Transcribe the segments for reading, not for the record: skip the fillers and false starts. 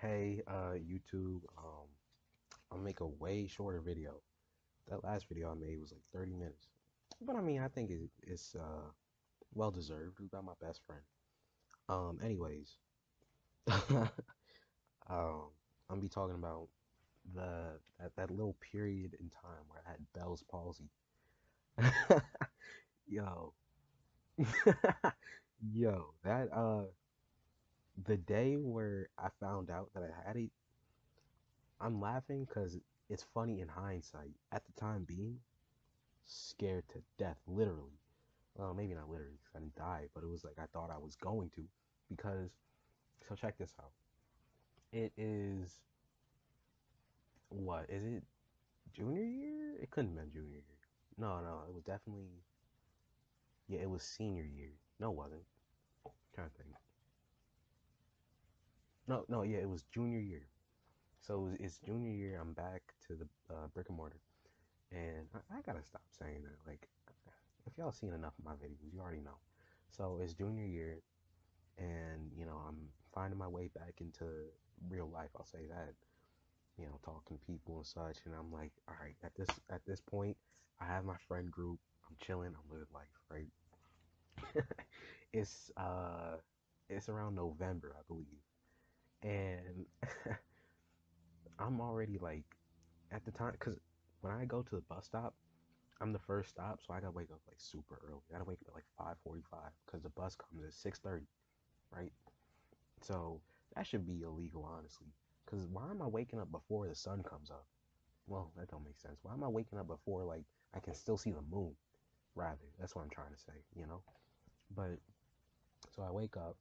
Hey, YouTube, I'll make a way shorter video. That last video I made was like 30 minutes. But I mean, I think it's well deserved. It was about my best friend. Anyways, um, I'm gonna be talking about that little period in time where I had Bell's palsy. Yo, yo, the day where I found out that I had it, I'm laughing because it's funny in hindsight. At the time being, scared to death, literally. Well, maybe not literally because I didn't die, but it was like I thought I was going to. Because, so check this out. It is, what, is it junior year? It couldn't have been junior year. No, no, it was definitely, yeah, it was senior year. No, it wasn't. I'm trying to think. No, no, yeah, it was junior year. So it's junior year. I'm back to the brick and mortar. And I gotta stop saying that. Like, if y'all seen enough of my videos, you already know. So it's junior year, and I'm finding my way back into real life. I'll say that. Talking to people and such, and I'm like, all right, at this point, I have my friend group. I'm chilling. I'm living life, right? it's uh, it's around November, I believe, and I'm already like at the time because when I go to the bus stop, I'm the first stop, so I gotta wake up like super early. I gotta wake up at like 5:45 because the bus comes at 6:30, right? So that should be illegal, honestly. Because why am I waking up before the sun comes up? Well, that don't make sense. Why am I waking up before like I can still see the moon? Rather, that's what I'm trying to say. But so I wake up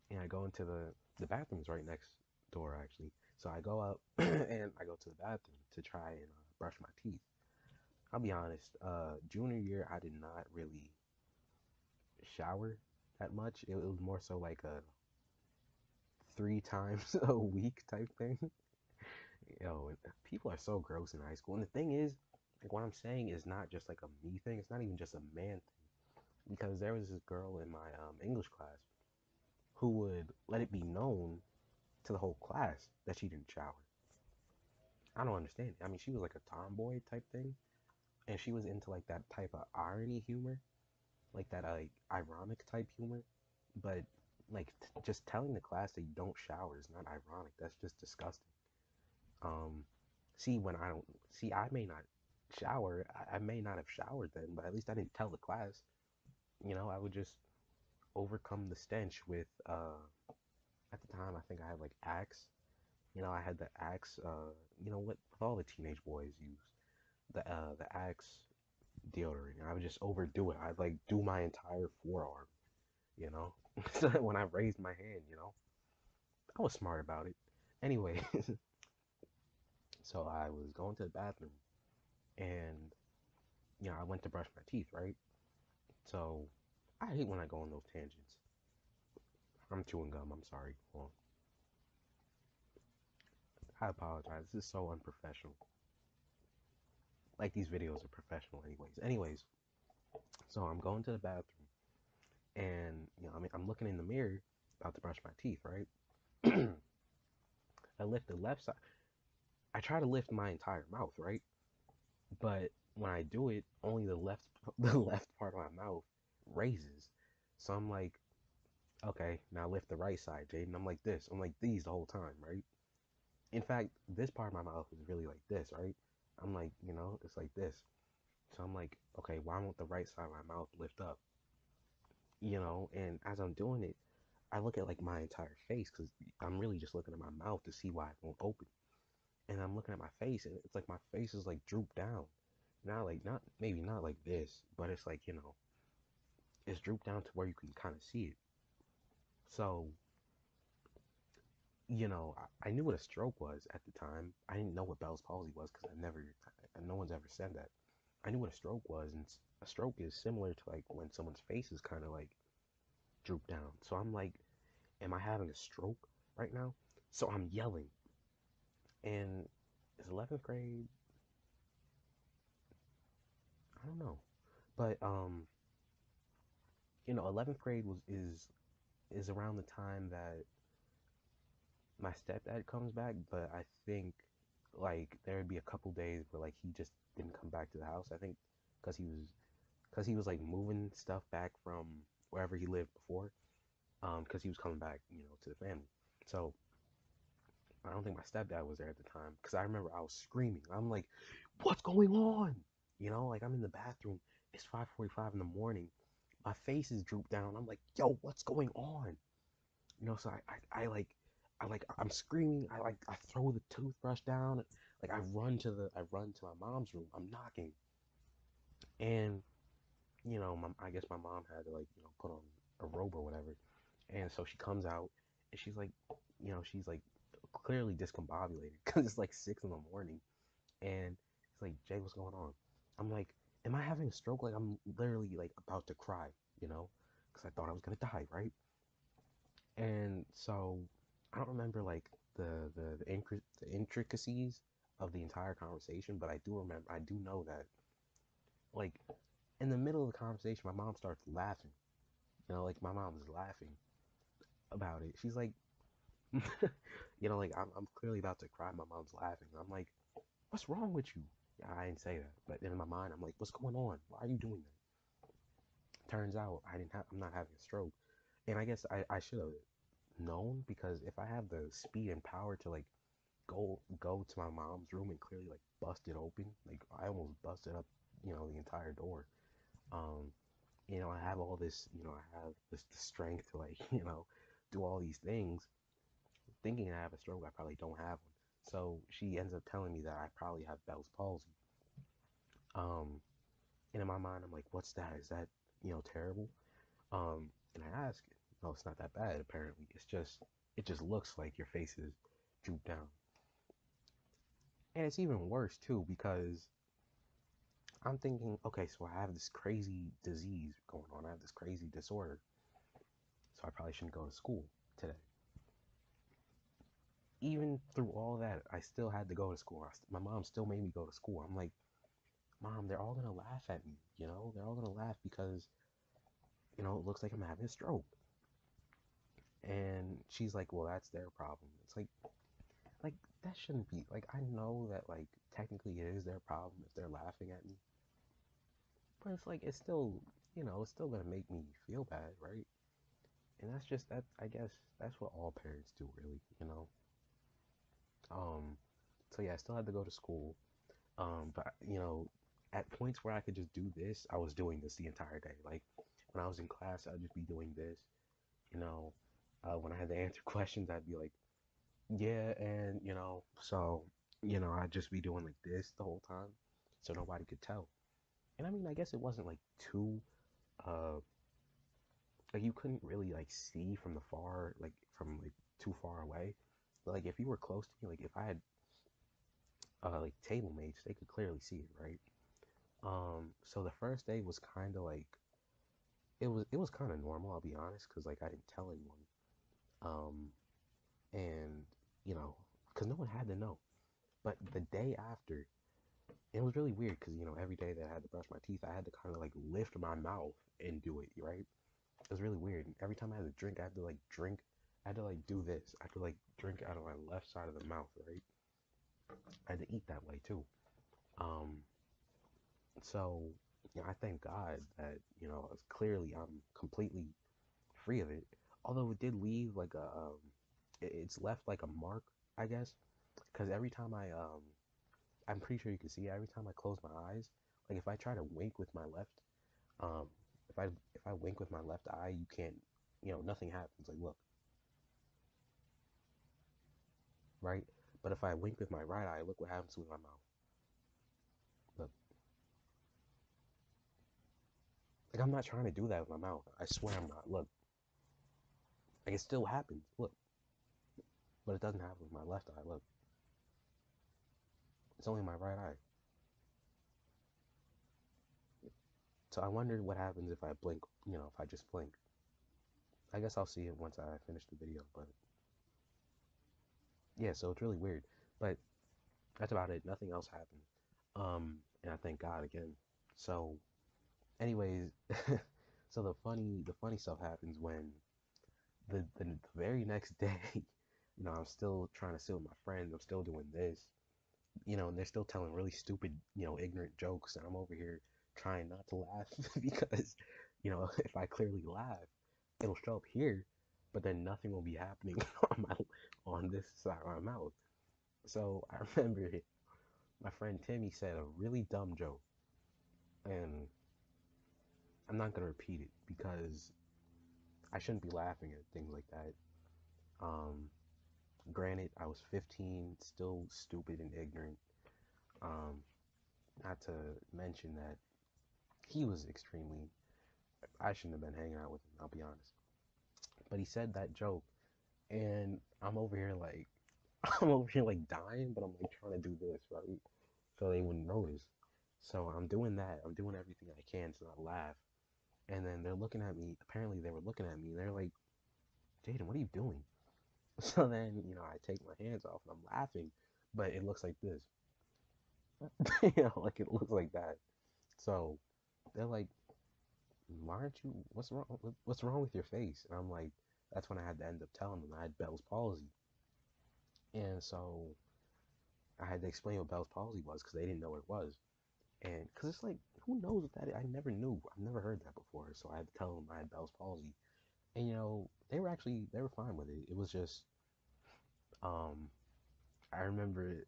and I go into the bathroom's right next door actually. So I go up and I go to the bathroom to try and brush my teeth. I'll be honest. Junior year, I did not really shower that much. It was more so like a 3 times a week type thing. Yo, people are so gross in high school. And the thing is, like what I'm saying is not just like a me thing. It's not even just a man thing. Because there was this girl in my English class who would let it be known to the whole class that she didn't shower. I don't understand it. I mean, she was like a tomboy type thing, and she was into like that type of irony humor, like that like ironic type humor. But like just telling the class that you don't shower is not ironic. That's just disgusting. Um, see, when I don't see, I may not shower. I may not have showered then, but at least I didn't tell the class. I would just overcome the stench with. At the time, I think I had like Axe. I had the Axe. What all the teenage boys use the Axe deodorant. And I would just overdo it. I'd like do my entire forearm. You know, so when I raised my hand, I was smart about it. Anyway, so I was going to the bathroom and I went to brush my teeth, right? So I hate when I go on those tangents. I'm chewing gum. I'm sorry. Well, I apologize. This is so unprofessional. Like these videos are professional, anyways. Anyways, so I'm going to the bathroom, and I mean, I'm looking in the mirror, about to brush my teeth, right? I lift the left side. I try to lift my entire mouth, right? But when I do it, only the left, the left part of my mouth raises. So I'm like, okay, now lift the right side, Jaden. I'm like this. I'm like these the whole time, right? In fact, this part of my mouth is really like this, right? I'm like, it's like this. So I'm like, okay, why won't the right side of my mouth lift up? And as I'm doing it, I look at like my entire face because I'm really just looking at my mouth to see why it won't open. And I'm looking at my face, and it's like my face is like drooped down. Not like, not maybe not like this, but it's like, it's drooped down to where you can kind of see it. So, I knew what a stroke was at the time. I didn't know what Bell's palsy was because no one's ever said that. I knew what a stroke was, and a stroke is similar to like when someone's face is kind of like drooped down. So I'm like, am I having a stroke right now? So I'm yelling, and it's 11th grade. I don't know, but 11th grade is around the time that my stepdad comes back, but I think like there would be a couple days where like he just didn't come back to the house. I think because he was like moving stuff back from wherever he lived before, because he was coming back, to the family. So I don't think my stepdad was there at the time because I remember I was screaming. I'm like, "What's going on?" Like I'm in the bathroom. It's 5:45 in the morning. My face is drooped down. I'm like, "Yo, what's going on?" So I'm screaming. I throw the toothbrush down. Like I run to my mom's room. I'm knocking, and I guess my mom had to like put on a robe or whatever, and so she comes out and she's like clearly discombobulated because it's like 6 in the morning, and it's like, Jay, what's going on? I'm like, am I having a stroke? Like I'm literally like about to cry, you know, because I thought I was gonna die, right? And so I don't remember like the intricacies of the entire conversation, but I do know that like in the middle of the conversation, my mom starts laughing. Like my mom was laughing about it. She's like, like I'm clearly about to cry. My mom's laughing. I'm like, what's wrong with you? Yeah, I didn't say that, but in my mind, I'm like, what's going on? Why are you doing that? Turns out I'm not having a stroke, and I guess I should have known because if I have the speed and power to like go to my mom's room and clearly like bust it open, like I almost busted up, the entire door. Um, I have all this, I have this the strength to like, do all these things, thinking I have a stroke. I probably don't have one. So she ends up telling me that I probably have Bell's palsy. Um, and in my mind, I'm like, what's that? Is that, terrible? And I ask, no, it's not that bad. Apparently, it just looks like your face is drooped down, and it's even worse too because I'm thinking, okay, so I have this crazy disease going on. I have this crazy disorder, so I probably shouldn't go to school today. Even through all that, I still had to go to school. My mom still made me go to school. I'm like, Mom, they're all gonna laugh at me. They're all gonna laugh because it looks like I'm having a stroke. And she's like, well, that's their problem. It's like that shouldn't be like. I know that like technically it is their problem if they're laughing at me, but it's like it's still it's still gonna make me feel bad, right? And that's just that. I guess that's what all parents do, really. Um. So yeah, I still had to go to school. But at points where I could just do this, I was doing this the entire day. Like when I was in class, I'd just be doing this. You know, when I had to answer questions, I'd be like, yeah, and so I'd just be doing like this the whole time, so nobody could tell. And I mean, I guess it wasn't like too, uh, like you couldn't really like see from the far, like from like too far away. But like if you were close to me, like if I had like table mates, they could clearly see it, right? So the first day was kind of like it was kind of normal, I'll be honest, because like I didn't tell anyone. Um, and you know, because no one had to know. But the day after, it was really weird because every day that I had to brush my teeth, I had to kind of like lift my mouth and do it, right? It was really weird. And every time I had to drink, I had to like drink. I had to like do this. I had to like drink out of my left side of the mouth, right? I had to eat that way too. Um, so I thank God that clearly I'm completely free of it. Although it did leave like it's left like a mark, I guess, because every time I'm pretty sure you can see it, every time I close my eyes, like if I try to wink with my left, um, if I wink with my left eye, you can't, nothing happens. Like look, right? But if I wink with my right eye, look what happens with my mouth. Look, like I'm not trying to do that with my mouth. I swear I'm not. Look, like it still happens. Look, but it doesn't happen with my left eye. Look, it's only my right eye. So I wonder what happens if I blink, if I just blink. I guess I'll see it once I finish the video, but yeah, so it's really weird. But that's about it. Nothing else happened. And I thank God again. So, anyways, so the funny stuff happens when the very next day, I'm still trying to sit with my friends. I'm still doing this, and they're still telling really stupid, ignorant jokes, and I'm over here trying not to laugh because, if I clearly laugh, it'll show up here, but then nothing will be happening on this side of my mouth. So I remember my friend Timmy said a really dumb joke, and I'm not gonna repeat it because I shouldn't be laughing at things like that. Um, Granted, I was 15, still stupid and ignorant. Um, Not to mention that he was extremely. I shouldn't have been hanging out with him. I'll be honest. But he said that joke, and I'm over here like I'm over here like dying, but I'm like trying to do this right so they wouldn't notice. So I'm doing that. I'm doing everything I can to not laugh. And then they're looking at me. Apparently, they were looking at me. They're like, Jaden, what are you doing? So then, I take my hands off and I'm laughing, but it looks like this. Like it looks like that. So they're like, why aren't you, what's wrong with your face? And I'm like, that's when I had to end up telling them I had Bell's palsy. And so I had to explain what Bell's palsy was because they didn't know what it was. And because it's like, who knows what that is? I never knew. I've never heard that before. So I had to tell them I had Bell's palsy. And they were fine with it. It was just, um, I remember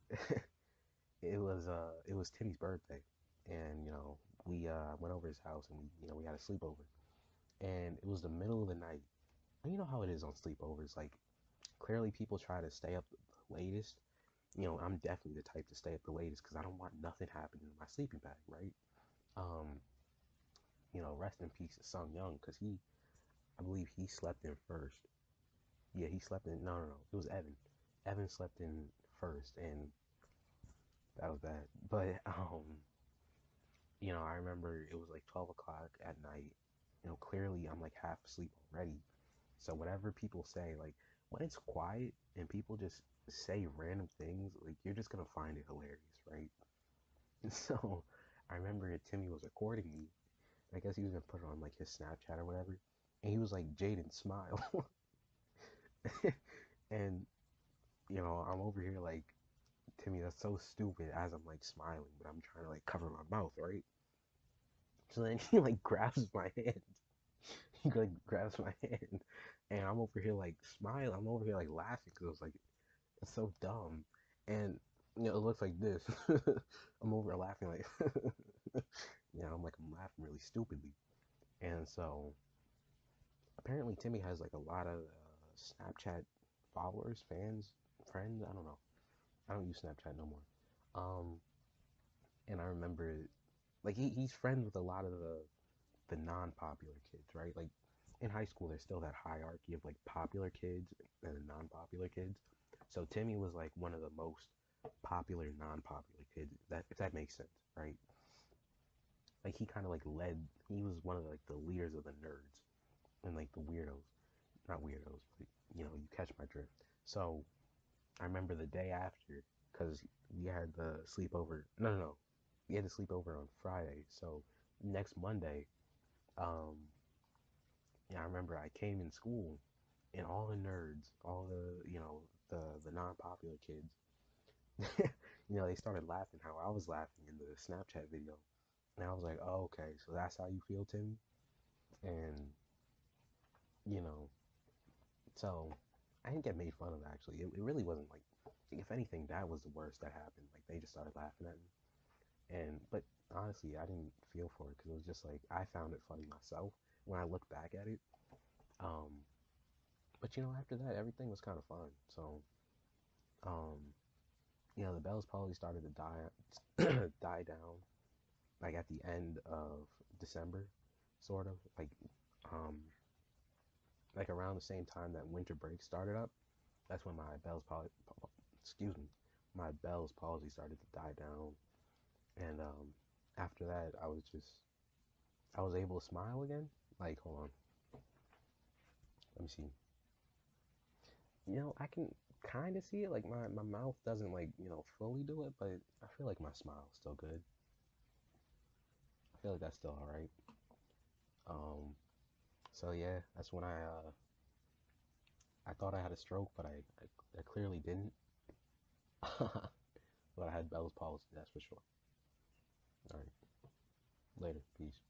it was Timmy's birthday, and we went over his house and we had a sleepover, and it was the middle of the night. And you know how it is on sleepovers, like clearly people try to stay up the latest. I'm definitely the type to stay up the latest because I don't want nothing happening in my sleeping bag, right? Um, rest in peace to Sung Young because I believe he slept in first. Yeah, he slept in. No, no, no. It was Evan. Evan slept in first, and that was bad. But I remember it was like 12 o'clock at night. Clearly I'm like half asleep already. So whatever people say, like when it's quiet and people just say random things, like you're just gonna find it hilarious, right? And so I remember Timmy was recording me. I guess he was gonna put it on like his Snapchat or whatever. And he was like, Jaden, smile. And I'm over here like, Timmy, that's so stupid as I'm like smiling, but I'm trying to like cover my mouth, right? So then he like grabs my hand. He like grabs my hand, and I'm over here like smiling. I'm over here like laughing because it was like it's so dumb, and it looks like this. I'm over laughing like, I'm laughing really stupidly, and so apparently Timmy has like a lot of Snapchat followers, fans, friends. I don't know. I don't use Snapchat no more. Um, and I remember like he's friends with a lot of the non-popular kids, right? Like in high school, there's still that hierarchy of like popular kids and the non-popular kids. So Timmy was like one of the most popular non-popular kids. That if that makes sense, right? Like he kind of like led. He was one of like the leaders of the nerds and like the weirdos, not weirdos, but you catch my drift. So I remember the day after because we had the sleepover. No, no, no. We had the sleepover on Friday. So next Monday, um, yeah, I remember I came in school and all the nerds, all the non-popular kids, they started laughing how I was laughing in the Snapchat video. And I was like, oh, okay, so that's how you feel, Timmy? And, you know, so I didn't get made fun of actually. It really wasn't like, if anything, that was the worst that happened. Like they just started laughing at me. But honestly, I didn't feel for it because it was just like, I found it funny myself when I look back at it. Um, but after that, everything was kind of fun. So, um, the bells probably started to die down like at the end of December, sort of um like around the same time that winter break started up. That's when excuse me, my Bell's palsy started to die down, and after that, I was able to smile again. Like, hold on, let me see. I can kind of see it. Like my mouth doesn't like fully do it, but I feel like my smile's still good. I feel like that's still all right. Um, so yeah, that's when I thought I had a stroke, but I clearly didn't. But I had Bell's palsy, that's for sure. All right, later, peace.